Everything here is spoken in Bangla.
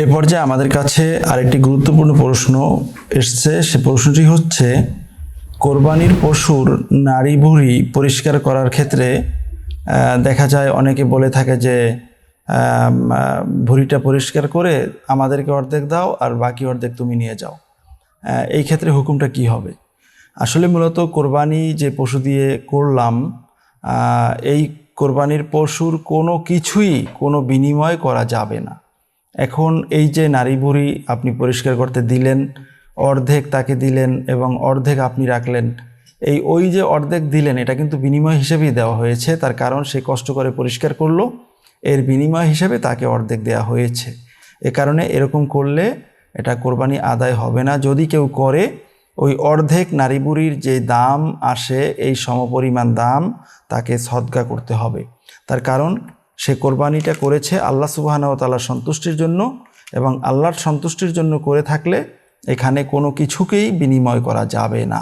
এ পর্যায়ে আমাদের কাছে আরেকটি গুরুত্বপূর্ণ প্রশ্ন এসছে। সে প্রশ্নটি হচ্ছে, কোরবানির পশুর নাড়ি ভুঁড়ি পরিষ্কার করার ক্ষেত্রে দেখা যায় অনেকে বলে থাকে যে ভুঁড়িটা পরিষ্কার করে আমাদেরকে অর্ধেক দাও আর বাকি অর্ধেক তুমি নিয়ে যাও। এই ক্ষেত্রে হুকুমটা কি হবে? আসলে মূলত কোরবানি যে পশু দিয়ে করলাম, এই কোরবানির পশুর কোনো কিছুই কোনো বিনিময় করা যাবে না। এখন এই যে নাড়ি ভুঁড়ি আপনি পরিষ্কার করতে দিলেন, অর্ধেক তাকে দিলেন এবং অর্ধেক আপনি রাখলেন, ওই যে অর্ধেক দিলেন এটা কিন্তু বিনিময় হিসেবেই দেওয়া হয়েছে। তার কারণ সে কষ্ট করে পরিষ্কার করলো, এর বিনিময় হিসেবে তাকে অর্ধেক দেওয়া হয়েছে। এ কারণে এরকম করলে এটা কোরবানি আদায় হবে না। যদি কেউ করে, ওই অর্ধেক নাড়ি ভুঁড়ির যে দাম আসে এই সমপরিমাণ দাম তাকে সদকা করতে হবে। তার কারণ সে কোরবানিটা করেছে আল্লাহ সুবহানাহু ওয়া তাআলার সন্তুষ্টির জন্য, এবং আল্লাহর সন্তুষ্টির জন্য করে থাকলে এখানে কোনো কিছুকেই বিনিময় করা যাবে না।